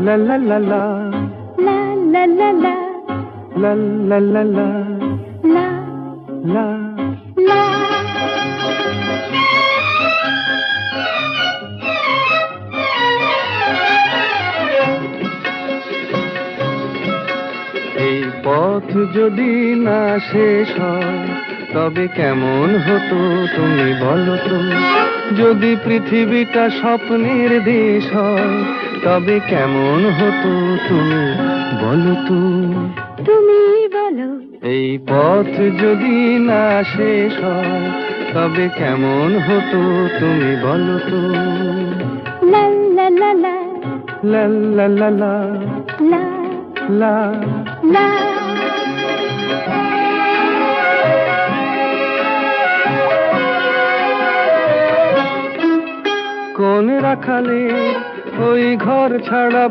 লা লা লা লা লা লা লা লা লা লা লা লা লা লা। লা। এই পথ যদি না শেষ হয় তবে কেমন হতো তুমি বলো তো? যদি পৃথিবীটা স্বপ্নের দেশ হয় তবে কেমন হতো তুমি বলো তো? তুমি বলো। এই পথ যদি না শেষ হয় তবে কেমন হতো তুমি বলো তো? লা লা লা লা লা লা লা লা লা লা। লা। কোন রাখালে ওই ঘর ছাড়া